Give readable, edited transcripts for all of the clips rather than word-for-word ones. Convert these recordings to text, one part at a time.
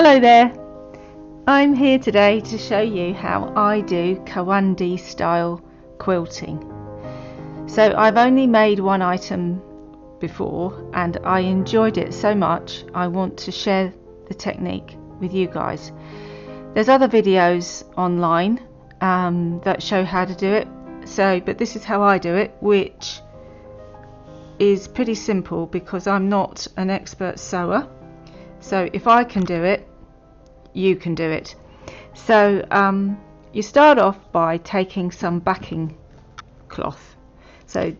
Hello there, I'm here today to show you how I do Kawandi style quilting. So I've only made one item before and I enjoyed it so much I want to share the technique with you guys. There's other videos online that show how to do it, but this is how I do it, which is pretty simple because I'm not an expert sewer. So if I can do it, you can do it. So you start off by taking some backing cloth. So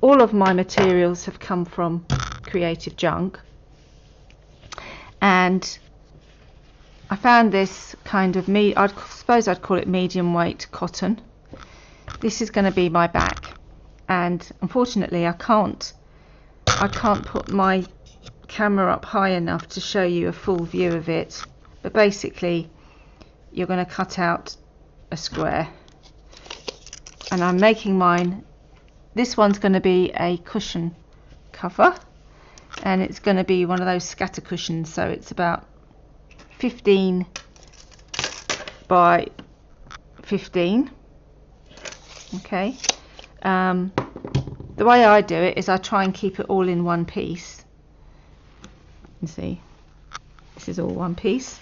all of my materials have come from Creative Junk, and I found this kind of I suppose I'd call it medium weight cotton. This is going to be my back, and unfortunately I can't put my camera up high enough to show you a full view of it, but basically you're going to cut out a square, and I'm making mine. This one's going to be a cushion cover, and it's going to be one of those scatter cushions, so it's about 15 by 15. Okay, the way I do it is I try and keep it all in one piece. You see, this is all one piece,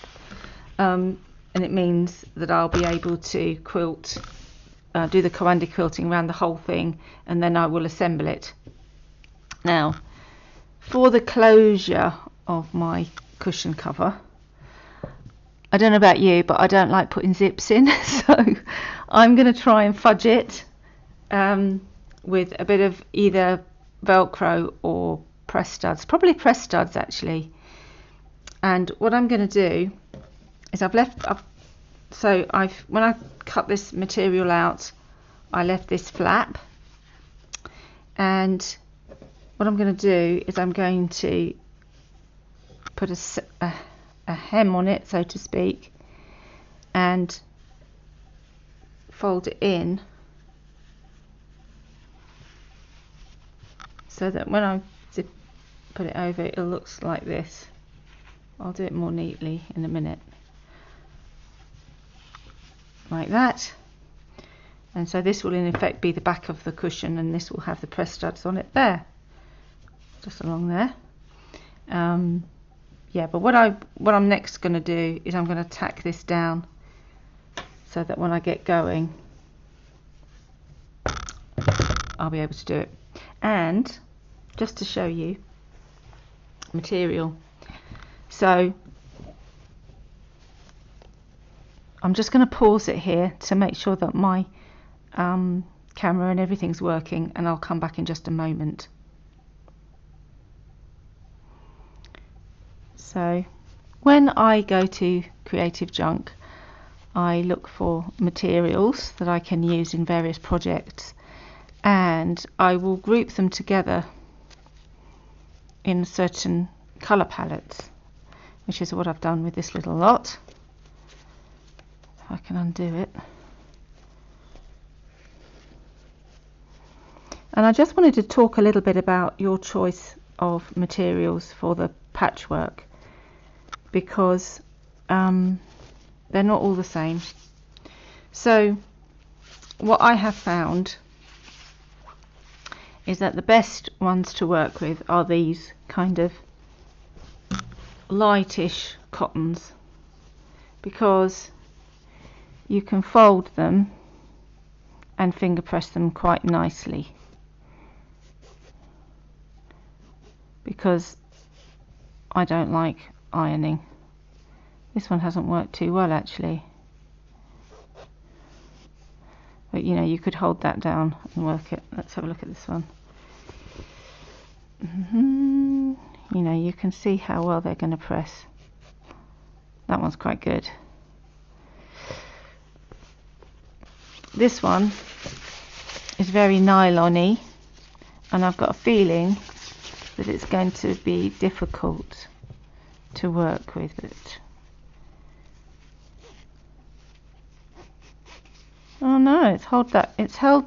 and it means that I'll be able to quilt, do the Kawandi quilting around the whole thing, and then I will assemble it. Now, for the closure of my cushion cover, I don't know about you, but I don't like putting zips in, so I'm going to try and fudge it with a bit of either Velcro or press studs, probably press studs actually. And what I'm going to do is when I cut this material out, I left this flap, and what I'm going to do is I'm going to put a hem on it, so to speak, and fold it in so that when I put it over, it looks like this. I'll do it more neatly in a minute, like that. And so this will in effect be the back of the cushion, and this will have the press studs on it there, just along there. Yeah, but what I'm next going to do is I'm going to tack this down so that when I get going I'll be able to do it. And just to show you material, so I'm just going to pause it here to make sure that my camera and everything's working, and I'll come back in just a moment. So when I go to Creative Junk, I look for materials that I can use in various projects, and I will group them together in certain colour palettes, which is what I've done with this little lot. If I can undo it. And I just wanted to talk a little bit about your choice of materials for the patchwork, because they're not all the same. So what I have found is that the best ones to work with are these kind of lightish cottons, because you can fold them and finger press them quite nicely, because I don't like ironing. This one hasn't worked too well actually, but you know, you could hold that down and work it. Let's have a look at this one. You know, you can see how well they're going to press. That one's quite good. This one is very nylon-y, and I've got a feeling that it's going to be difficult to work with it. Oh no, it's held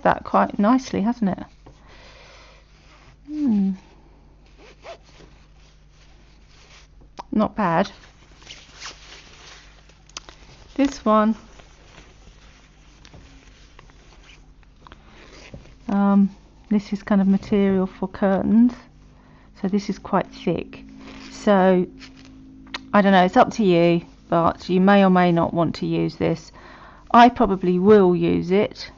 that quite nicely, hasn't it? Not bad. This one, this is kind of material for curtains, so this is quite thick. So I don't know, it's up to you, but you may or may not want to use this. I probably will use it,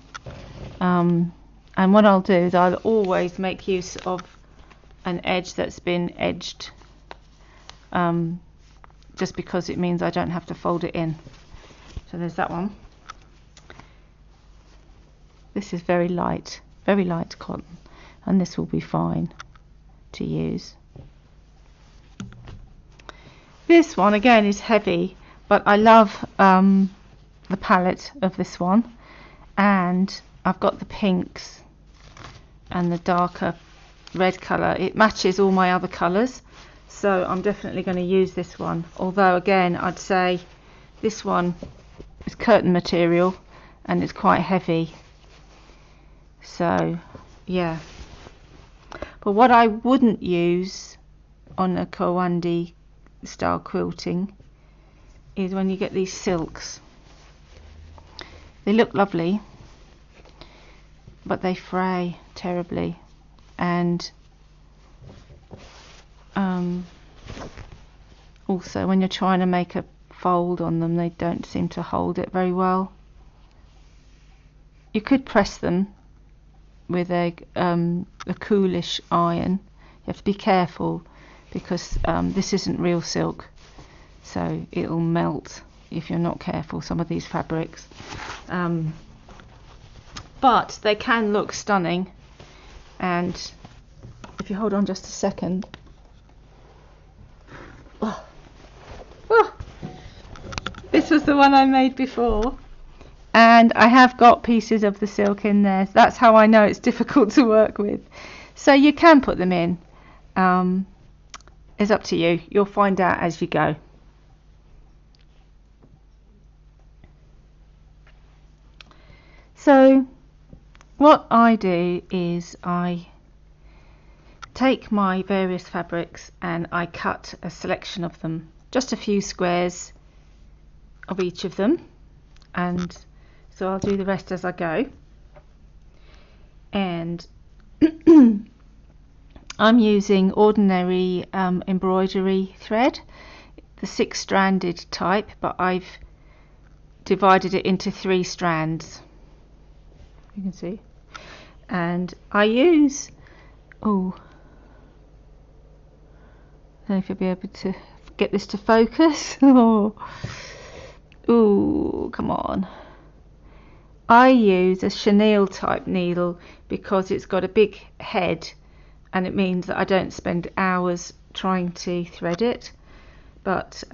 and what I'll do is I'll always make use of an edge that's been edged, just because it means I don't have to fold it in. So there's that one. This is very light cotton, and this will be fine to use. This one again is heavy, but I love the palette of this one, and I've got the pinks and the darker red colour. It matches all my other colours, so I'm definitely going to use this one, although again I'd say this one is curtain material and it's quite heavy, so yeah. But what I wouldn't use on a Kawandi style quilting is when you get these silks. They look lovely, but they fray terribly, and also when you're trying to make a fold on them, they don't seem to hold it very well. You could press them with a coolish iron. You have to be careful, because this isn't real silk, so it'll melt if you're not careful, some of these fabrics. But they can look stunning, and if you hold on just a second. This was the one I made before, and I have got pieces of the silk in there. That's how I know it's difficult to work with. So you can put them in. It's up to you. You'll find out as you go. So what I do is I take my various fabrics and I cut a selection of them, just a few squares of each of them, and so I'll do the rest as I go. And I'm using ordinary embroidery thread, the 6-stranded type, but I've divided it into 3 strands, you can see. And I use, I don't know if you'll be able to get this to focus. Ooh, come on. I use a chenille type needle because it's got a big head, and it means that I don't spend hours trying to thread it. But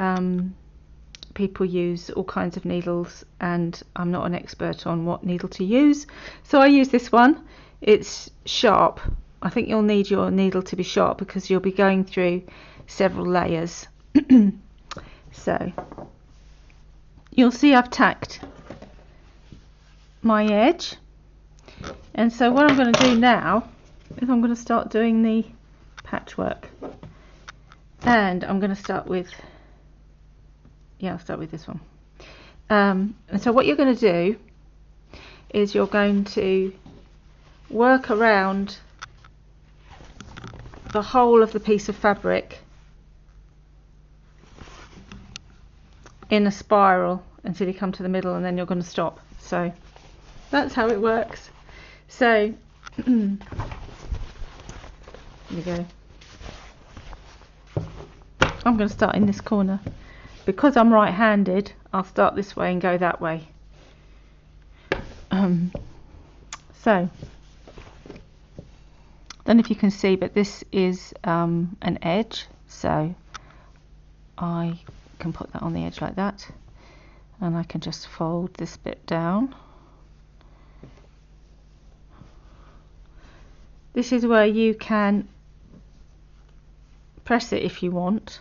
people use all kinds of needles, and I'm not an expert on what needle to use, so I use this one. It's sharp. I think you'll need your needle to be sharp because you'll be going through several layers. So you'll see I've tacked my edge, and so what I'm going to do now is I'm going to start doing the patchwork, and I'm going to start with, I'll start with this one. And so what you're going to do is you're going to work around the whole of the piece of fabric in a spiral until you come to the middle, and then you're going to stop. So that's how it works. So here we go. I'm going to start in this corner. Because I'm right-handed, I'll start this way and go that way. So don't know if you can see, but this is an edge, so I can put that on the edge like that, and I can just fold this bit down. This is where you can press it if you want.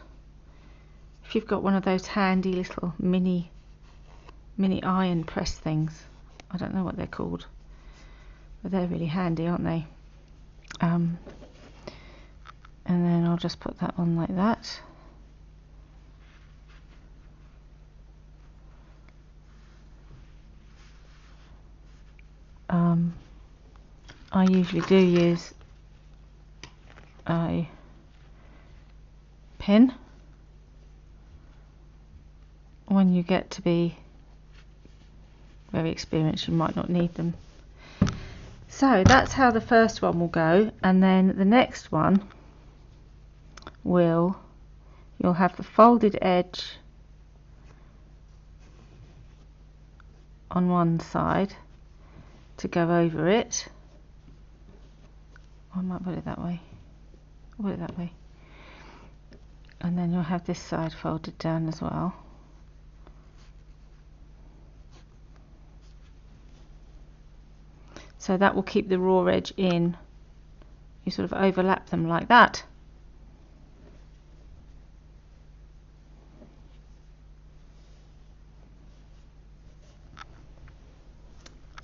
If you've got one of those handy little mini iron press things, I don't know what they're called, but they're really handy, aren't they? And then I'll just put that on like that. I usually do use a pin. When you get to be very experienced, you might not need them. So that's how the first one will go, and then the next one you'll have the folded edge on one side to go over it. I might put it that way. I'll put it that way. And then you'll have this side folded down as well. So that will keep the raw edge in. You sort of overlap them like that.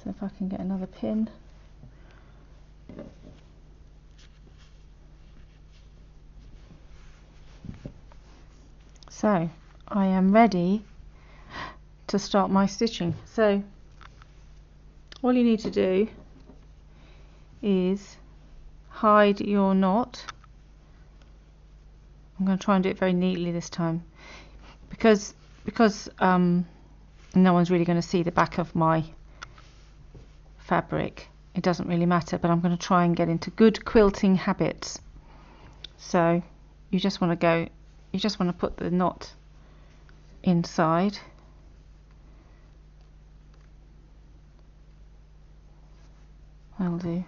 So if I can get another pin. So I am ready to start my stitching. So all you need to do is hide your knot. I'm going to try and do it very neatly this time, because no one's really going to see the back of my fabric. It doesn't really matter, but I'm going to try and get into good quilting habits. So you just want to put the knot inside. That'll do.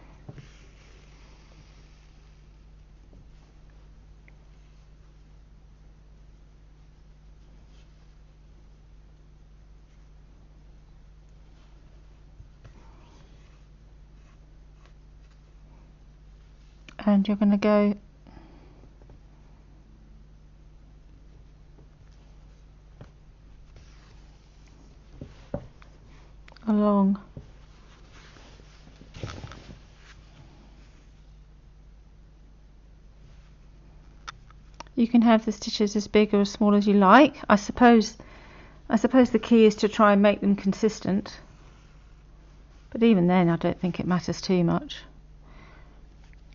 And you're going to go along you can have the stitches as big or as small as you like. I suppose the key is to try and make them consistent, but even then I don't think it matters too much.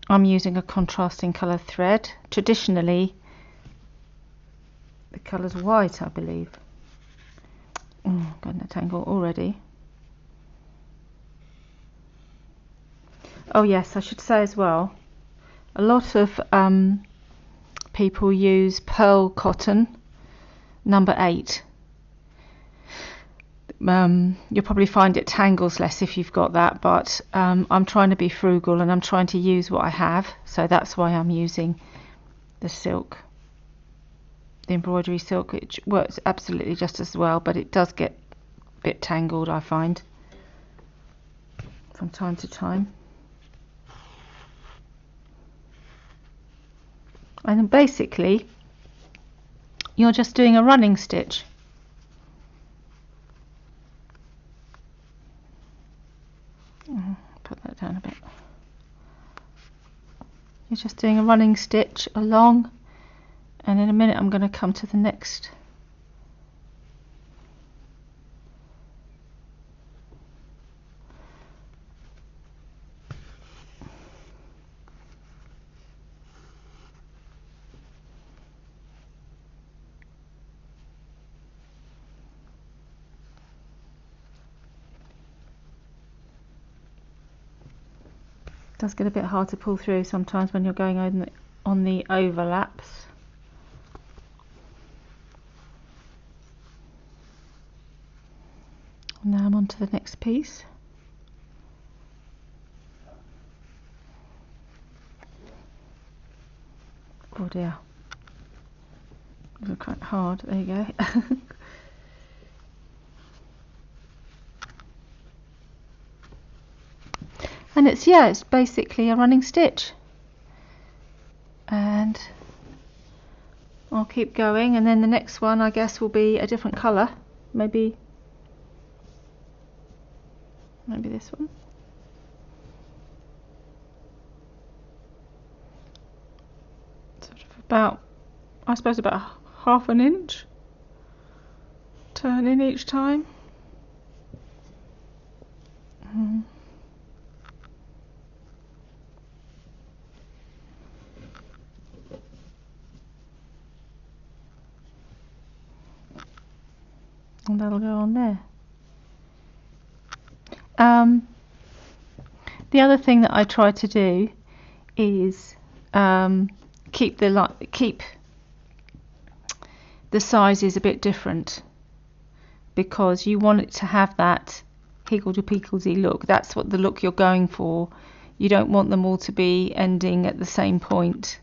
I'm using a contrasting colour thread. Traditionally the colour's white, I believe. Got in a tangle already. Oh yes, I should say as well, a lot of people use pearl cotton number 8. You'll probably find it tangles less if you've got that, but I'm trying to be frugal and I'm trying to use what I have, so that's why I'm using the silk, the embroidery silk. It works absolutely just as well, but it does get a bit tangled, I find, from time to time. And then basically you're just doing a running stitch. Put that down a bit. You're just doing a running stitch along, and in a minute I'm going to come to the next. It does get a bit hard to pull through sometimes when you're going on the overlaps. Now I'm on to the next piece. Oh dear, these are quite hard. There you go. And it's basically a running stitch, and I'll keep going, and then the next one I guess will be a different colour, maybe this one. Sort of about, I suppose, about half an inch turn in each time. and that'll go on there. The other thing that I try to do is keep the sizes a bit different, because you want it to have that higgledy-piggledy look. That's what the look you're going for. You don't want them all to be ending at the same point.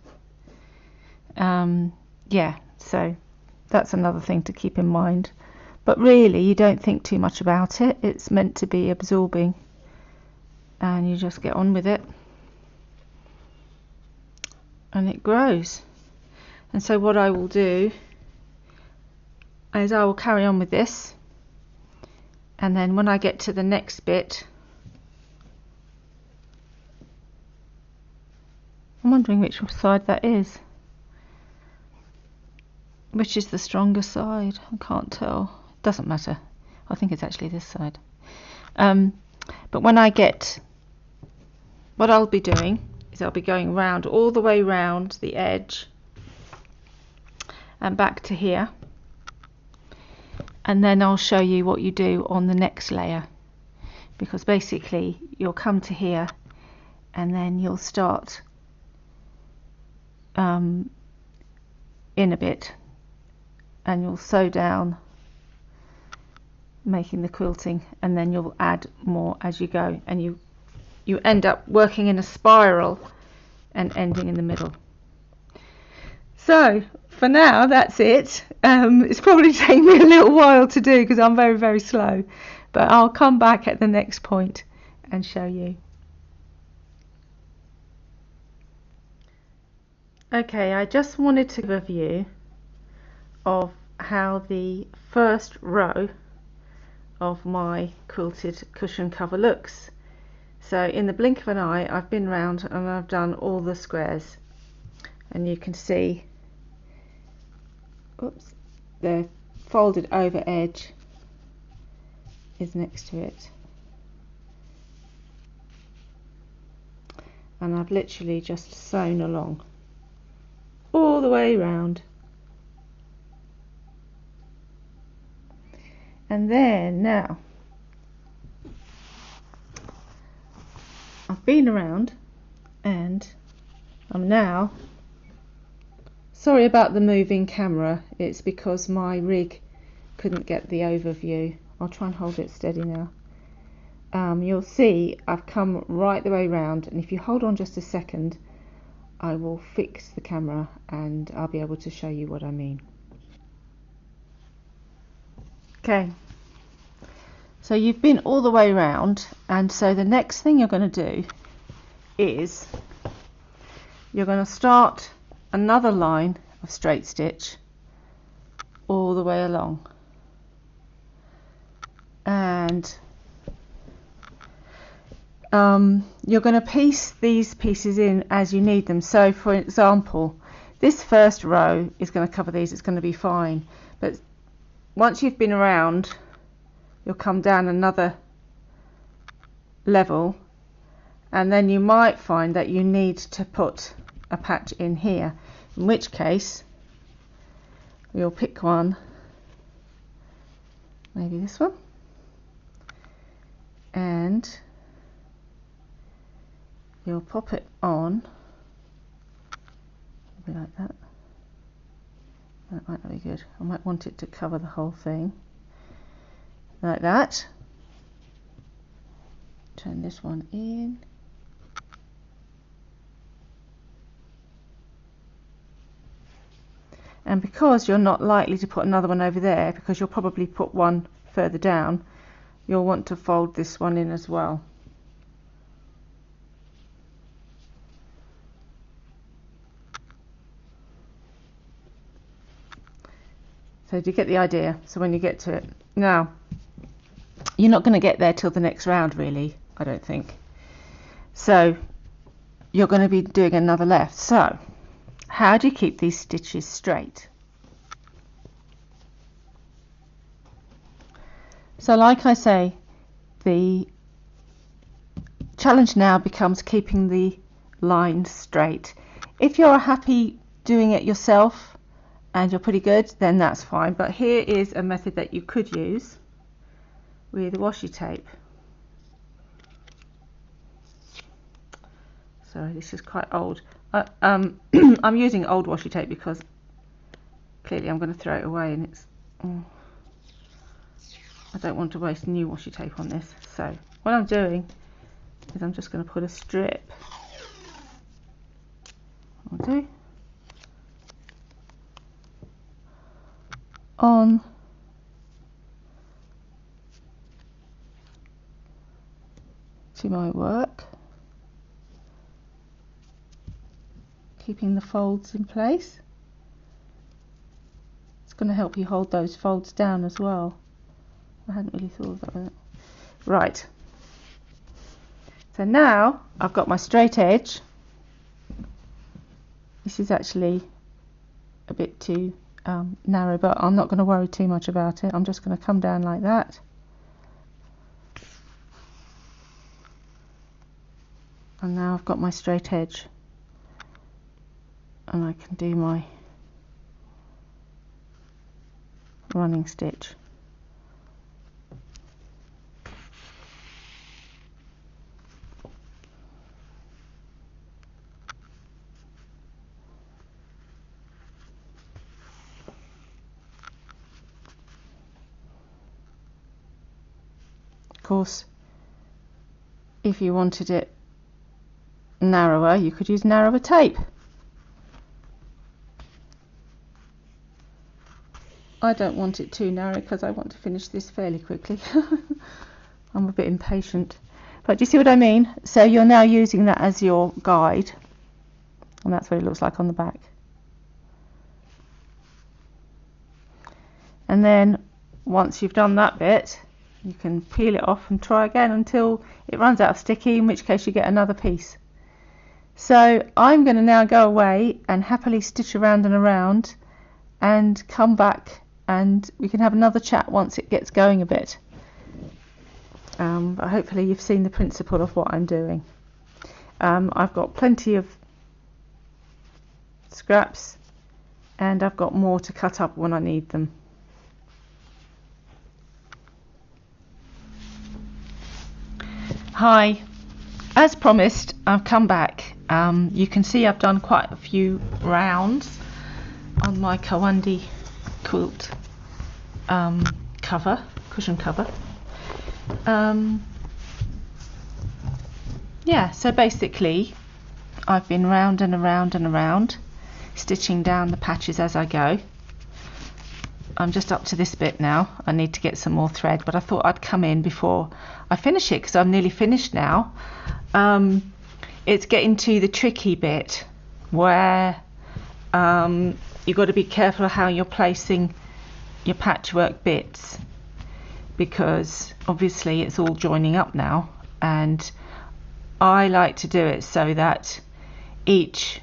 Yeah, so that's another thing to keep in mind. But really, you don't think too much about it. It's meant to be absorbing, and you just get on with it, and it grows. And so what I will do is I will carry on with this, and then when I get to the next bit, I'm wondering which side that is. Which is the stronger side? I can't tell. Doesn't matter. I think it's actually this side. But when I get, what I'll be doing is I'll be going round, all the way round the edge and back to here, and then I'll show you what you do on the next layer, because basically you'll come to here and then you'll start in a bit, and you'll sew down, making the quilting, and then you'll add more as you go, and you end up working in a spiral and ending in the middle. So for now, that's it. It's probably taking me a little while to do because I'm very, very slow, but I'll come back at the next point and show you. Okay, I just wanted to give a view of how the first row of my quilted cushion cover looks. So in the blink of an eye, I've been round and I've done all the squares, and you can see, oops, the folded over edge is next to it, and I've literally just sewn along all the way round. And then now I've been around, and I'm now, sorry about the moving camera, it's because my rig couldn't get the overview. I'll try and hold it steady now. You'll see I've come right the way round, and if you hold on just a second, I will fix the camera and I'll be able to show you what I mean. Okay, so you've been all the way round, and so the next thing you're going to do is you're going to start another line of straight stitch all the way along, and you're going to piece these pieces in as you need them. So for example, this first row is going to cover these, it's going to be fine, but once you've been around, you'll come down another level, and then you might find that you need to put a patch in here, in which case you'll pick one, maybe this one, and you'll pop it on, maybe like that. That might not be good. I might want it to cover the whole thing, like that. Turn this one in. And because you're not likely to put another one over there, because you'll probably put one further down, you'll want to fold this one in as well. So do you get the idea? So when you get to it, now you're not going to get there till the next round really, I don't think. So you're going to be doing another left. So how do you keep these stitches straight? So like I say, the challenge now becomes keeping the lines straight. If you're happy doing it yourself, and you're pretty good, then that's fine. But here is a method that you could use with washi tape. Sorry, this is quite old. I'm using old washi tape because clearly I'm going to throw it away, and it's I don't want to waste new washi tape on this. So what I'm doing is I'm just going to put a strip. I'll do on to my work, keeping the folds in place. It's going to help you hold those folds down as well. I hadn't really thought of that. Right, so now I've got my straight edge. This is actually a bit too narrow, but I'm not going to worry too much about it. I'm just going to come down like that. And now I've got my straight edge, and I can do my running stitch. Of course, if you wanted it narrower, you could use narrower tape. I don't want it too narrow because I want to finish this fairly quickly. I'm a bit impatient, but do you see what I mean? So you're now using that as your guide, and that's what it looks like on the back. And then once you've done that bit, you can peel it off and try again until it runs out of sticky, in which case you get another piece. So I'm going to now go away and happily stitch around and around and come back, and we can have another chat once it gets going a bit. But hopefully you've seen the principle of what I'm doing. I've got plenty of scraps, and I've got more to cut up when I need them. Hi, as promised, I've come back. You can see I've done quite a few rounds on my Kawandi quilt cover, cushion cover. Yeah, so basically I've been round and around and around, stitching down the patches as I go. I'm just up to this bit now. I need to get some more thread, but I thought I'd come in before I finish it because I'm nearly finished now. It's getting to the tricky bit where you've got to be careful of how you're placing your patchwork bits, because obviously it's all joining up now, and I like to do it so that each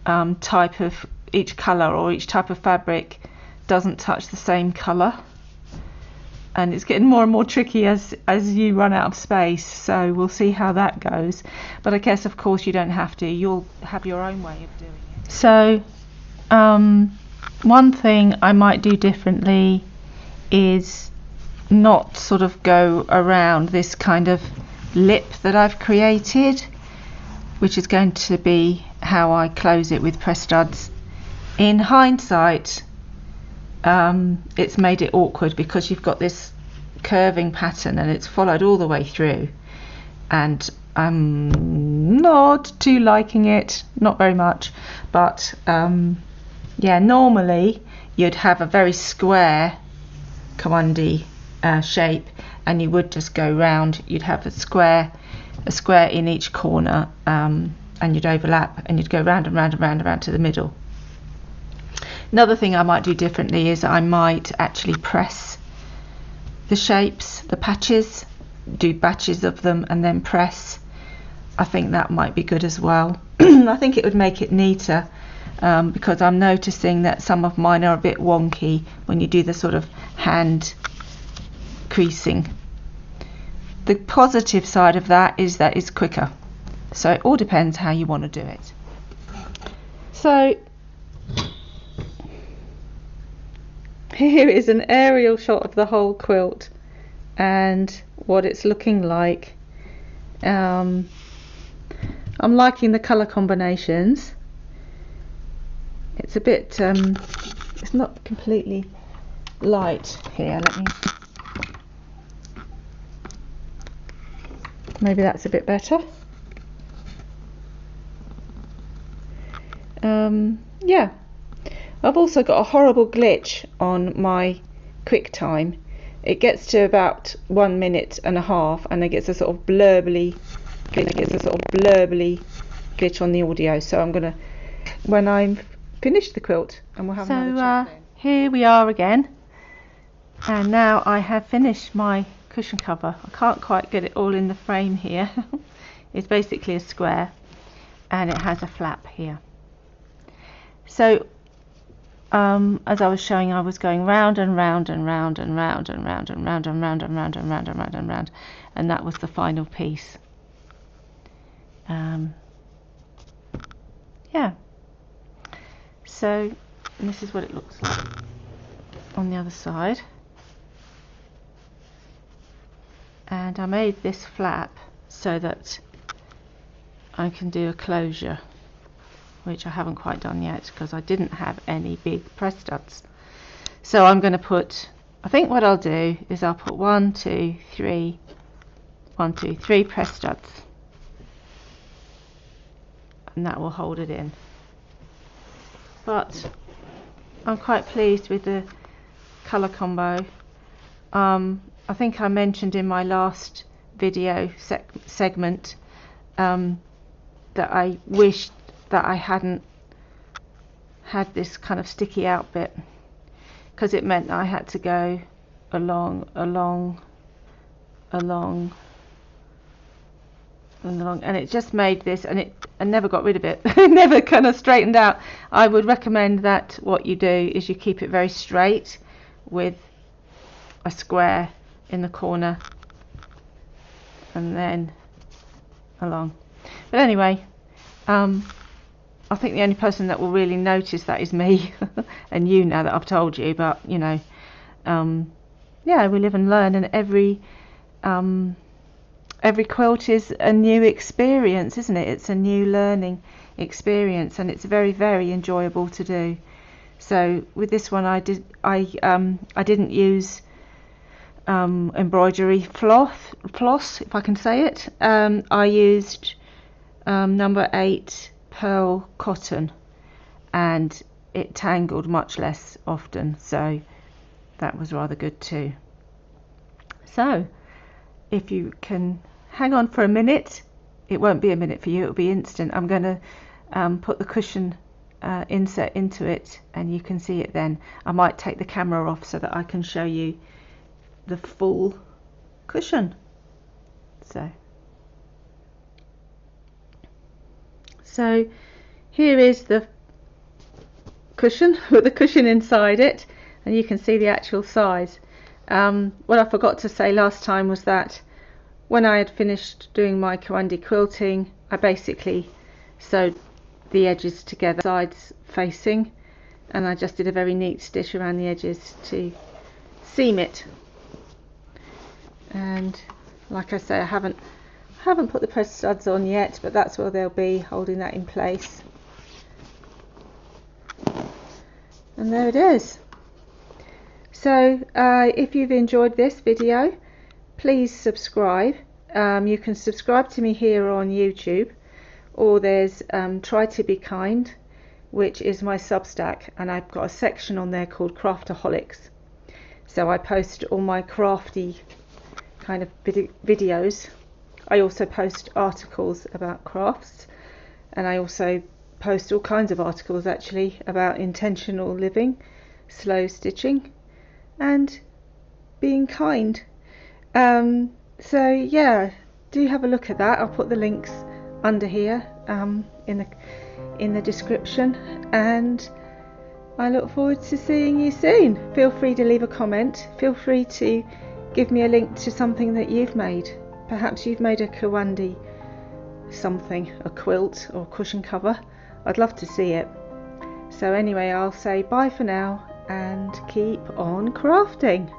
colour or each type of fabric doesn't touch the same colour, and it's getting more and more tricky as you run out of space, so we'll see how that goes. But I guess of course you don't have to, you'll have your own way of doing it. So one thing I might do differently is not sort of go around this kind of lip that I've created, which is going to be how I close it with press studs. In hindsight, it's made it awkward because you've got this curving pattern and it's followed all the way through, and I'm not too liking it, not very much. But yeah, normally you'd have a very square Kawandi shape, and you would just go round. You'd have a square in each corner, and you'd overlap, and you'd go round and round and round and round to the middle. Another thing I might do differently is I might actually press the shapes, the patches, do batches of them and then press. I think that might be good as well. I think it would make it neater, because I'm noticing that some of mine are a bit wonky when you do the sort of hand creasing. The positive side of that is that it's quicker, so it all depends how you want to do it. So here is an aerial shot of the whole quilt and what it's looking like. I'm liking the colour combinations. It's a bit it's not completely light here. Maybe that's a bit better. Yeah, I've also got a horrible glitch on my QuickTime. It gets to about 1.5 minutes and it gets a sort of blurbly glitch on the audio. So I'm gonna, when I've finished the quilt, and we'll have another chat then. Here we are again, and now I have finished my cushion cover. I can't quite get it all in the frame here. It's basically a square and it has a flap here. So as I was showing, I was going round and round and round and round and round and round and round and round and round and round and round, and that was the final piece. Yeah, so this is what it looks like on the other side, and I made this flap so that I can do a closure, which I haven't quite done yet because I didn't have any big press studs. So I'm going to put, I think what I'll do is I'll put 1, 2, 3 press studs, and that will hold it in. But I'm quite pleased with the colour combo. I think I mentioned in my last video segment that I wished that I hadn't had this kind of sticky out bit, because it meant that I had to go along, and it just made this, and I never got rid of it. It never kind of straightened out. I would recommend that what you do is you keep it very straight with a square in the corner and then along. But anyway, I think the only person that will really notice that is me and you, now that I've told you. But you know, yeah, we live and learn, and every quilt is a new experience, isn't it? It's a new learning experience, and it's very, very enjoyable to do. So with this one, I didn't use embroidery floss, if I can say it. I used number 8 pearl cotton, and it tangled much less often, so that was rather good too. So if you can hang on for a minute, it won't be a minute for you, it'll be instant. I'm going to put the cushion insert into it, and you can see it then. I might take the camera off so that I can show you the full cushion. So here is the cushion with the cushion inside it, and you can see the actual size. What I forgot to say last time was that when I had finished doing my Kawandi quilting, I basically sewed the edges together, sides facing, and I just did a very neat stitch around the edges to seam it. And like I say, I haven't put the press studs on yet, but that's where they'll be, holding that in place. And there it is. So if you've enjoyed this video, please subscribe. You can subscribe to me here on YouTube, or there's Try to Be Kind, which is my Substack, and I've got a section on there called Craftaholics. So I post all my crafty kind of videos. I also post articles about crafts, and I also post all kinds of articles actually about intentional living, slow stitching, and being kind. So yeah, do have a look at that. I'll put the links under here in the description, and I look forward to seeing you soon. Feel free to leave a comment. Feel free to give me a link to something that you've made. Perhaps you've made a Kawandi something, a quilt or cushion cover. I'd love to see it. So anyway, I'll say bye for now, and keep on crafting.